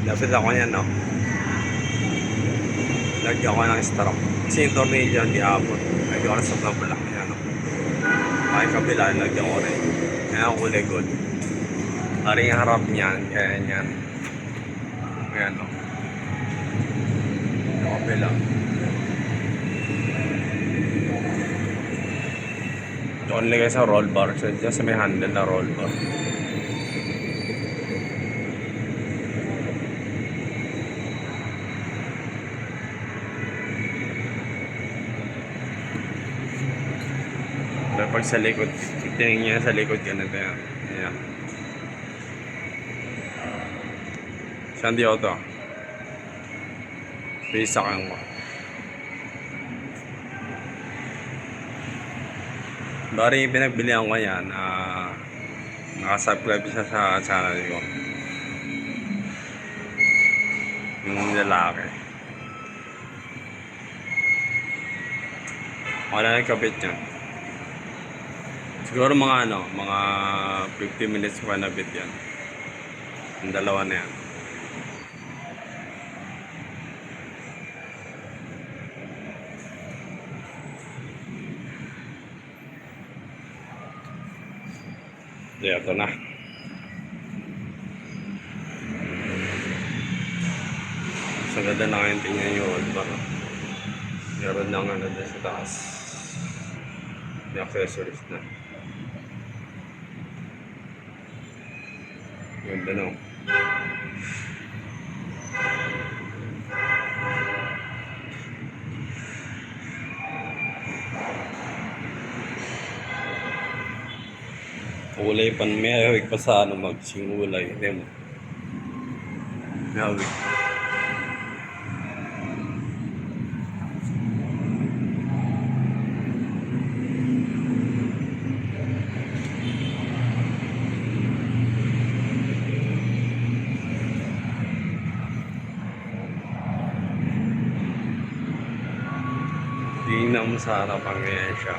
Lapit ako yan, no? Lagyan ko ng stroke. Kasi yung tornilyo hindi abot. Lagyan ko na sa black yan, no? Ay kabila, lagyan ko rin. Kaya kulay gold. Aring harap niyan, kaya yan. Ayan, no? Yung kabila. Doon lagay sa roll bar. So, dyan sa may handle na roll bar. Pag sa likod, tingin niya sa likod ganito yan. Ayan. Sandi auto. Pisa kang mo. Bari yung pinagbilihan ko yan, nakasubscribe siya sa channel ko. Yung lalaki. Wala nang kapit yan. Siguro mga mga 50 minutes pa na bit yan. Yung dalawa na yan. Ito na. Sa ganda na ngayon tingnan yung old bar. Meron lang doon sa taas. May accessories na. Ganda no. Kulay pan, may hawig pa sa magsingulay. Hindi mo. May hawig. Tingnan mo sa harapan ngayon siya.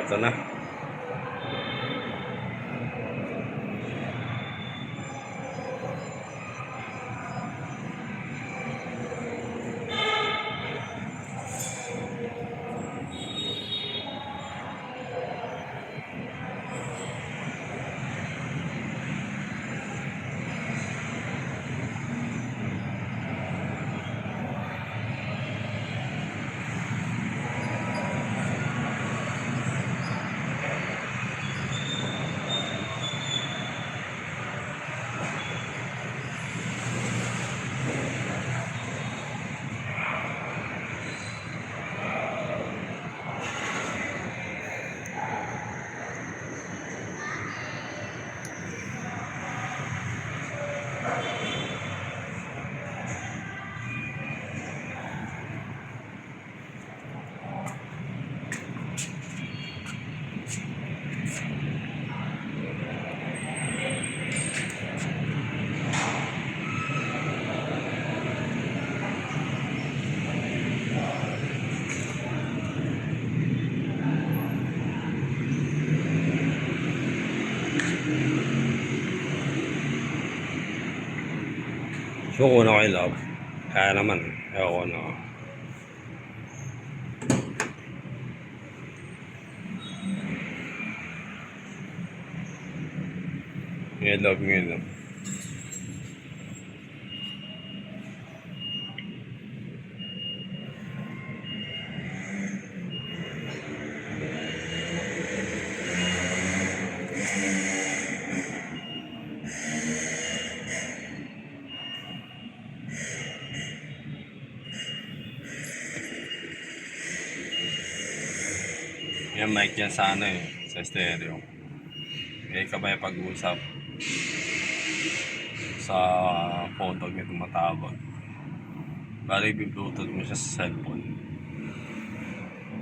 Ito na. So, kung ako love, kaya naman, ewan ko na. Ngayon love. Yan mic yan sa sa stereo. Okay, kabay pag-usap sa photo may tumatawag. Bali, bluetooth mo siya sa cellphone.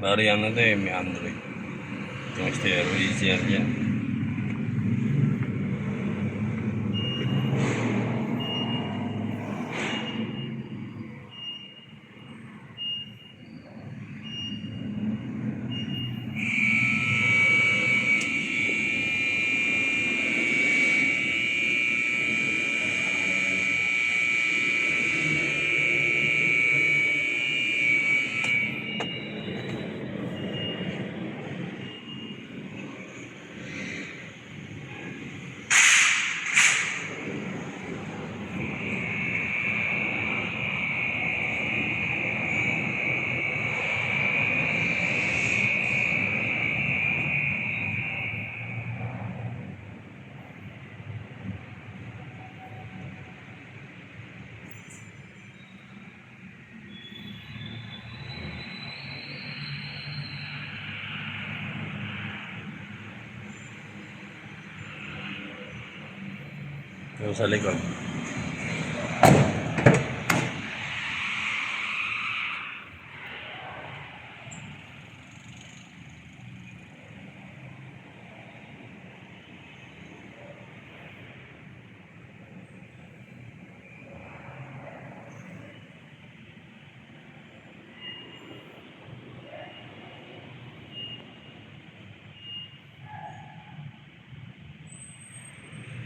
Bali, may Android. Yung stereo, easier yan. Yung sa likod.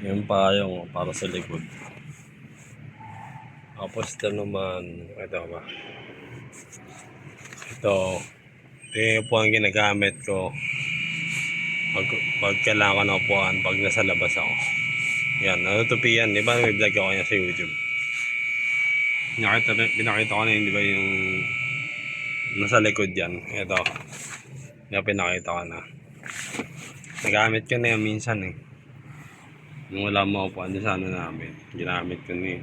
Yung payong para sa likod. Tapos ito naman, ito ba? Ito po ang ginagamit ko pag kailangan ko ng upuan pag nasa labas ako. Yan, natutupi yan. Di ba may vlog ako yan sa YouTube? Pinakita ko na yun, di ba yung nasa likod yan. Ito, yung pinakita ko na. Nagamit ko na yan minsan eh. Nung wala mo upuan doon sa ano namin, ginamit ko na yun.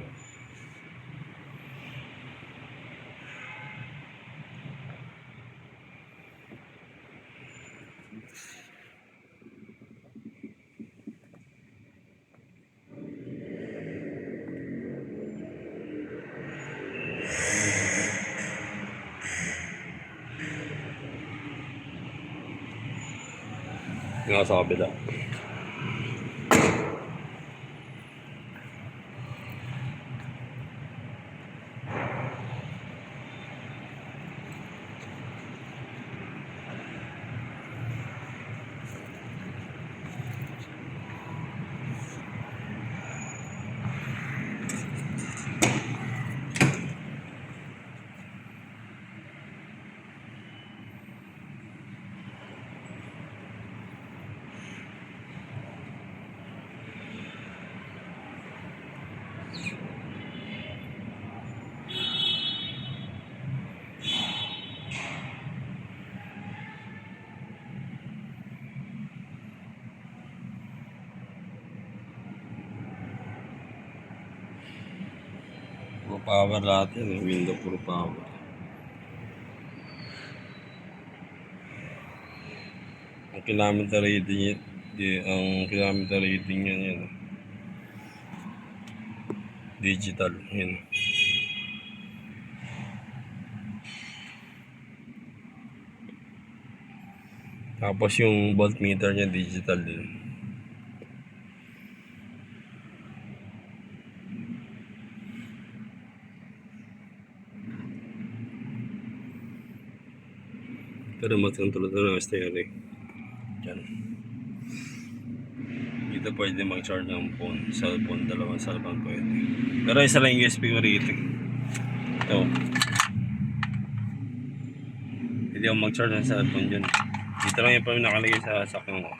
Nga sa kabila. Puro power lahat yan, window puro power. Ang kilometer reading yan, digital, yun. Tapos yung voltmeter niya digital din. Pero mag-control na ng steering. Yan. Dito pwede mag-charge ng phone, cellphone, dalawang cellphone pwede. Pero isa lang USB ko rito. Ito. Hindi ako mag-charge ng cellphone dyan. Dito lang yung pa nakalagay sa sakyan ko.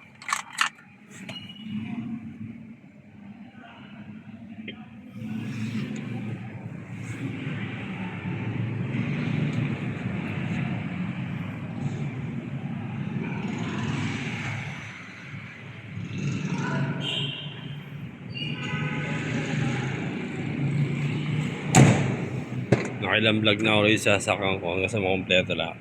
Nakailang vlog na ako rin sa sakang ko hanggang sa makompleto lahat.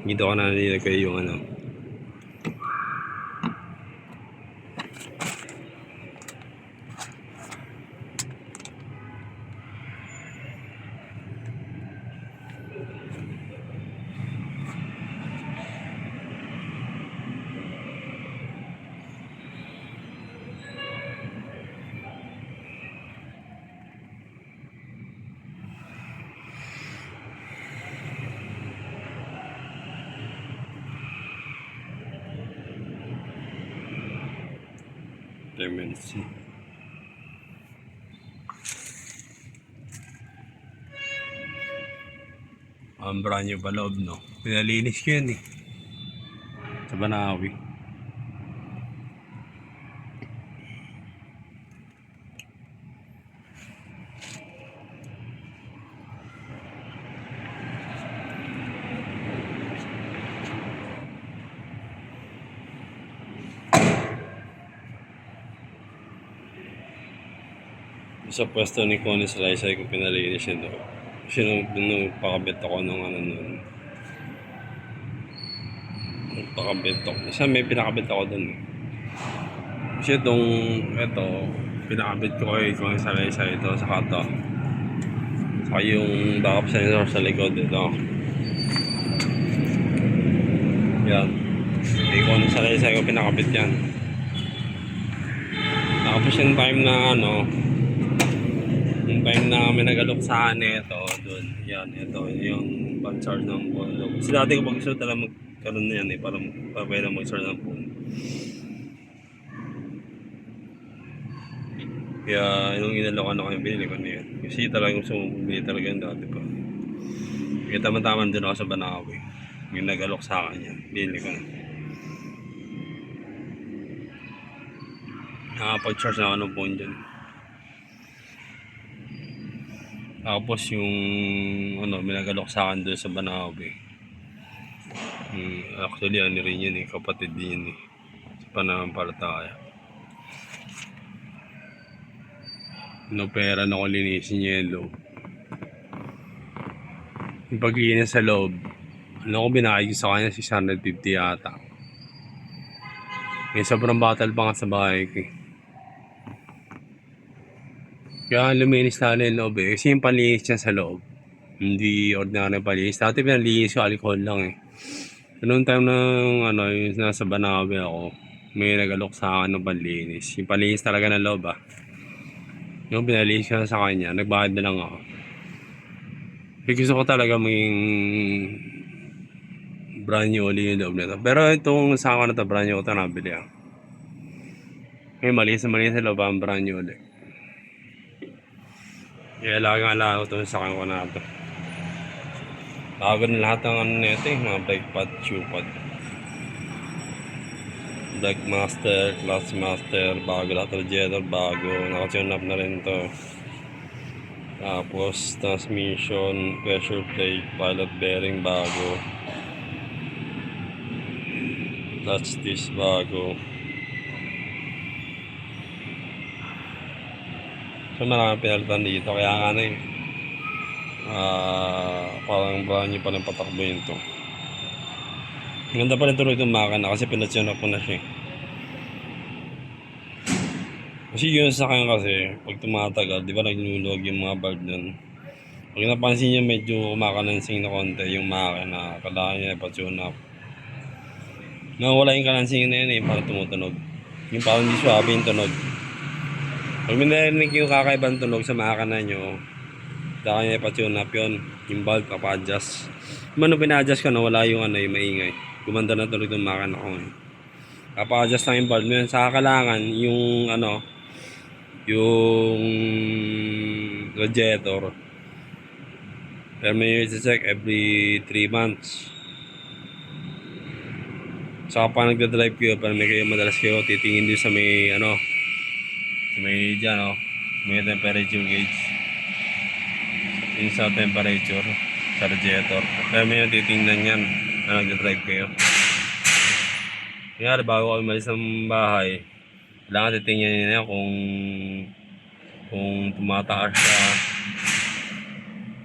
Dito ko na nilagay yung ano. Minutes. Ang brand new pa loob, no? Pinalinis ko yun eh. Sa Banawi. Sa pwesto ni Connie Slicer ko pinalinis yun doon. Kasi nung pakabit ako ng ano nun. pakabit ako. Isa may pinakabit ako dun eh. Kasi ito, pinakabit ko kung yung salaysay ito, saka ito. Saka yung backup sensor sa likod ito. Yan. Hindi ko ano salaysay ko pinakabit yan. Tapos yung time na yung time na may nagaluksahan ito, dun. Yan, ito, yung pag-charge ng phone. Kasi dati ko pag gusto talaga magkaroon na yan eh, para pwede mag-charge ng phone. Kaya yung inalokan ako yung binili ko na yan. Kasi talagang gusto mong bumili talaga yung dati pa. Kaya tama-tama din ako sa Banawe. Yung nag-alok sa akin yan. Binili ko na. Nakapag-charge na ako ng phone dyan. Tapos yung may nag-alok sa akin doon sa Banawe. Actually ano rin yun eh. Kapatid din yun eh. Sa pananampalataya. Pera na ko linisin niya yung loob. Yung paglinis sa loob, ko binakay sa kanya 650 yata. May sobrang battle pa nga sa bahay ko. Kaya luminis na yung loob eh. Kasi yung panlinis niya sa loob, hindi ordinary panlinis. Dati pinalinis ko, alcohol lang eh. Noong time na yung nasa Banawe ako, may nag-alok sa akin ng panlinis. Yung panlinis talaga ng loob ah. Yung pinalinis ko sa kanya, nagbayad na lang ako. Kasi gusto ko talaga maging brand new ulit yung loob nito. Pero itong sa akin na ito, brand new ko ito nabili ah. Ngayon malinis sa loob ang brand new ulit. Kaya alaga ko ito sa akin ko na ito. Bago na lahat ng nito eh, mga brake pad, shoe pad. Brake master, clutch master, bago lahat ng radiator, bago. Naka-tune up na rin ito. Tapos transmission, pressure plate, pilot bearing bago. Clutch disc bago. So maraming pinalitan dito, kaya nga parang brand new pa ng patakbo yun to. Ganda pa rin tuloy itong makina kasi pinatune up ko na siya. Kasi yun sa akin kasi, pag tumatagal, di ba nagluluwag yung mga bulb nun. Pag napansin nyo medyo kumakalansing na konti yung makina, kailangan nyo ipatune up. Nawala yung kalansing na yun eh, parang tumutunog. Yung parang hindi swabe yung tunog. Pag may narinig yung kakaibang tunog sa makina nyo, kailangan nyo ipatune up yun. Yung bulb, papa-adjust. Nung pina-adjust ko, nawala yung yung maingay. Gumanda na tuloy yung makina ko eh. Papa-adjust lang yung bulb yun. Saka kailangan yung yung radiator. Pero may i-check every 3 months. Saka pa nagdadrive kayo, para may kayo madalas kayo titingin din sa may sa may dyan may temperature gauge. Yung sa temperature sa radiator. Pero may titingnan yan na nagdadrive kayo. Kaya bago kami malis ng bahay, kailangan titingnan niya kung tumataas siya.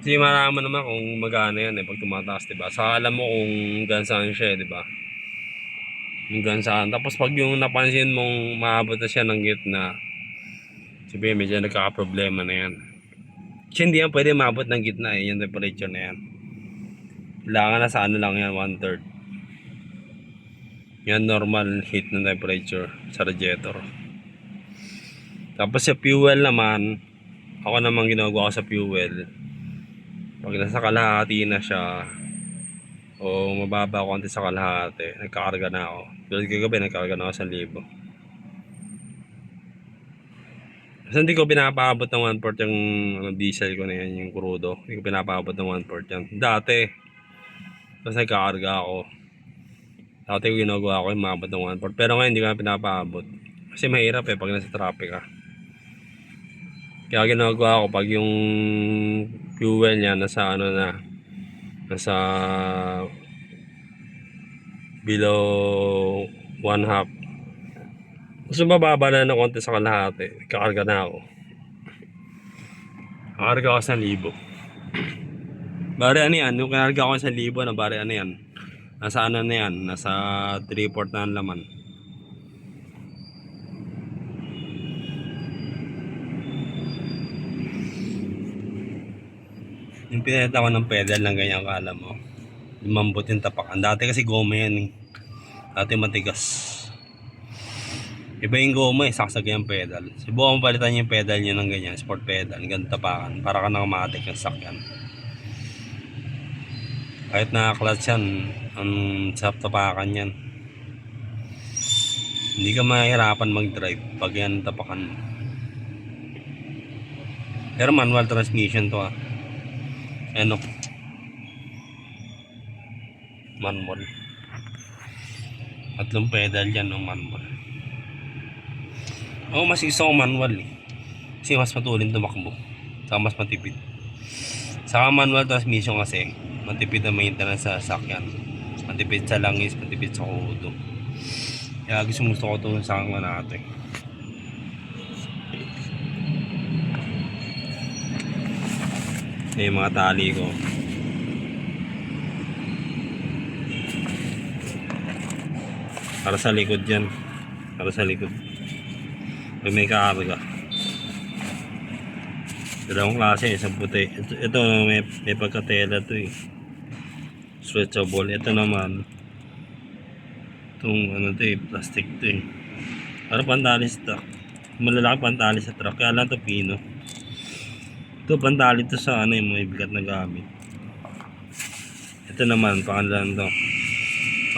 Kasi marami naman kung magana yan pag tumataas, diba? Saka alam mo kung gansaan siya, diba? Yung gansaan. Tapos pag yung napansin mong maabot na siya ng gitna, sabihin medyo nagkakaproblema na yan. Kasi hindi yan pwede maabot ng gitna yung temperature na yan. Kailangan na sa lang yan, 1/3. Yan normal heat ng temperature sa radiator. Tapos sa fuel naman, ako naman ginagawa ko sa fuel, pag nasa kalahati na siya o mababa konti sa kalahati, nagkakarga na ako. Tulad kagabi, nagkakarga na ako 1,000. Kasi hindi ko pinapaabot ng 1/4 yung diesel ko na yan, yung crudo. Hindi ko pinapaabot ng 1/4 yan. Dati, tapos nagkakarga ako. Dati ko ginagawa ko yung maabot ng 1/4. Pero ngayon hindi ko na pinapaabot. Kasi mahirap pag nasa traffic ka. Kaya ginagawa ko pag yung fuel niya nasa nasa below 1/2. Gusto mababa na ng konti sa kalahati, kakarga na ako. Kakarga ako 1,000. Bari ano yan, yung kakarga ako 1,000 na bari ano yan, Nasa ano na yan, nasa 3/4 na ang laman. Yung pinalita ko ng pedal ng ganyan, kala mo lumambot yung tapakan. Dati kasi goma yan eh. Dati matigas. Iba yung goma eh, saksag yung pedal. Subukan mo palitan yung pedal nyo ng ganyan, sport pedal, ganyan tapakan, para ka nakamatik yung sakyan. Kahit naka-clutch yan, ang sarap tapakan yan. Hindi ka mahirapan mag-drive pag yan tapakan mo. Pero manual transmission to ah. Ano? Manual. Tatlong pedal yan ng manual. Oo, mas gusto ko manual eh. Kasi mas matulin tumakbo. Saka mas matipid. Saka manual transmission kasi matipid ang maintenance sa sasakyan. Matipid sa langis, matipid sa kudo. Kaya gusto ko itong sakang natin. Yung mga tali ko. Para sa likod yan. Para sa likod. Pag may kaarga. Dalawang klase, isang puti. Ito may pagkatela to eh. Stretchable. Ito naman itong ano to eh, plastic to eh. Para pantali sa truck. Malalaki pantali sa truck. Kaya lang to pino. Ito pantali to sa ano yung may bigat na gamit. Ito naman pangalan to.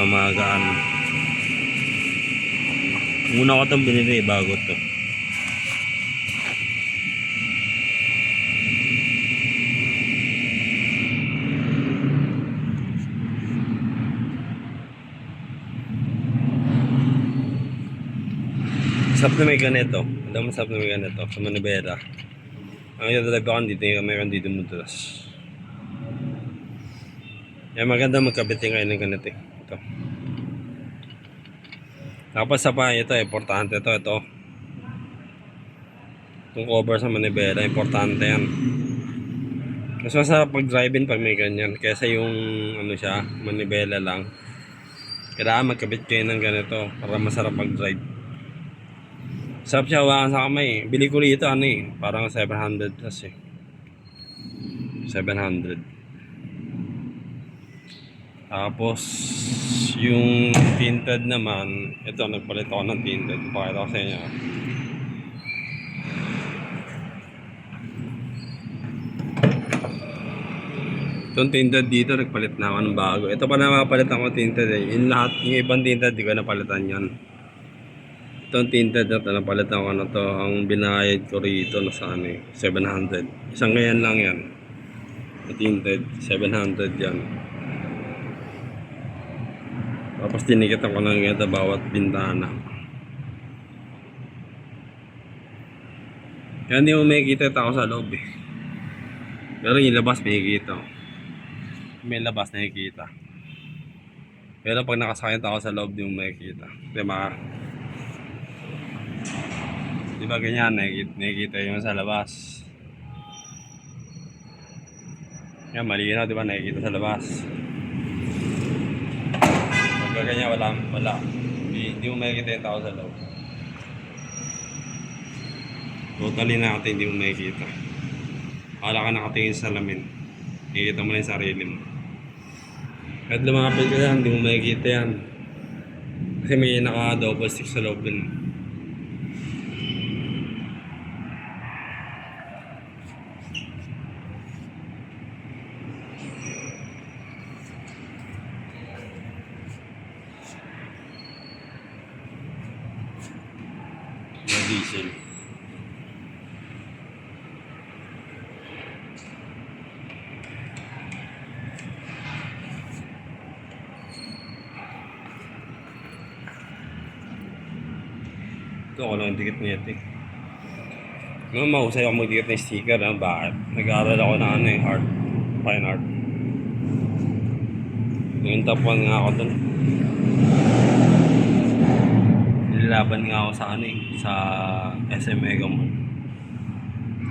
Pamagaan. Muna ko itong binili bago to. Sarap na may ganito. Alam mo, sarap na may ganito. Sa Manibela. Ang itadrive ako dito, mayroon dito mudulas. Yan, maganda magkabit yung ngayon ng ganito. Ito. Tapos sa pa, ito, importante ito. Itong cover sa Manibela, importante yan. Mas masarap pag-driving pag may ganyan. Kesa yung, ano siya, Manibela lang. Kailangan magkabit kayo ng ganito para masarap mag-drive. Sarap siya hawakan sa kamay. Bili ko rito ano eh. Parang 700 plus eh. 700. Tapos yung tinted naman. Ito nagpalit ako ng tinted. Pakita ko sa inyo. Itong tinted dito nagpalit na ako ng bago. Ito pa na mapalit ako tinted eh. Yung ibang tinted di ko napalitan yan. Itong tinted na ito, napalitan ko na to. Ang binayad ko rito na sa ano, 700. Isang ganyan lang yan. Tinted, 700 yan. Tapos tinikita ko lang ito bawat bintana. Kaya hindi mo makikita ito ako sa loob eh. Pero yung labas makikita. May labas nakikita. Pero pag nakasakit ako sa loob, di mo makikita. Diba? Diba ganyan, nakikita yung sa labas. Yan, malinaw, diba, nakikita sa labas. Pag ganyan, wala. Hindi mo makikita yung tao sa loob. Totally natin, hindi mo makikita. Akala ka nakatingin sa salamin. Nakikita mo na yung sarili mo. Kahit lumapit ka yan, hindi mo makikita yan. Kasi may naka-double stick sa loob din. Diesel. Ito ako lang ang dikit niya ito eh. No, mahusay ako magdikit ng sticker. Bakit? Nag-aaral ako ng ano eh, art. Fine art. Yung top 1 nga ako dun. Nilaban nga ako sa ano eh, sa SM Mega Mall.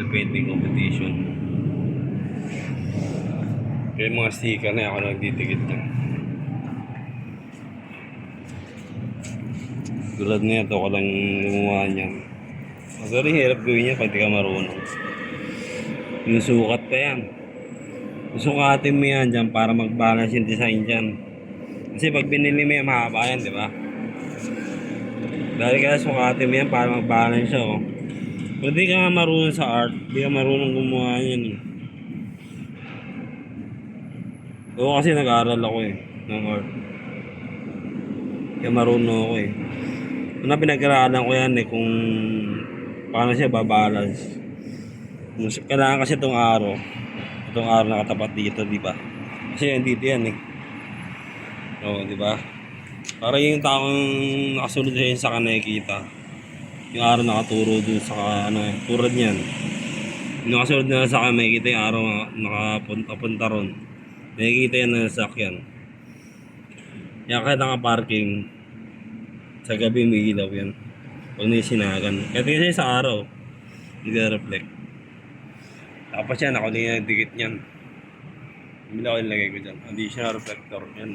Sa painting competition. Kaya yung mga sticker na ako nagdidikit lang. Tulad nito, ako lang gumawa niyan. Pero hirap gawin niya pag di ka marunong. Yung sukat pa yan. Sukatin mo yan dyan para mag-balance yung design dyan. Kasi pag binili mo yan, mahaba yan, di ba? Dahil kaya sukatin mo yan para mag-balance siya, oh. Kung di ka nga marunong sa art, di ka marunong gumawa yan, eh. Oo, kasi nag-aaral ako, eh, ng art. Kaya marunong ako, eh. Una pinag-aralan ko yan, eh, kung paano siya babalance. Kailangan kasi itong araw. Itong araw nakatapat dito, di ba? Kasi yan dito yan, eh. Oo, di ba? Para yung taong nakasunod sa kanya nakikita. Yung araw nakaturo dun sa ano, tulad niyan. Yung nakasunod na sa kanya, makikita yung araw nakapunta ron. Nakikita yan ng sasakyan. Kaya kahit naka-parking, sa gabi may ilaw yan. Pag naisinagan. Kahit kasi sa araw, nag-reflect. Tapos yan, ako din yung dikit niyan. Hindi ako nilagay ko dyan. Additional reflector. Yan.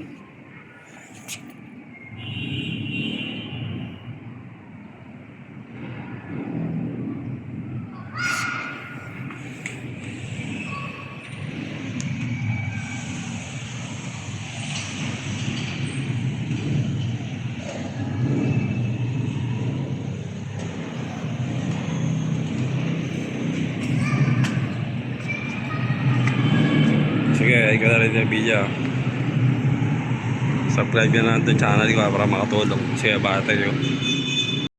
Sige, ikaw na rin yung video. Subscribe na lang itong channel ko para makatulong. Sige, bata nyo.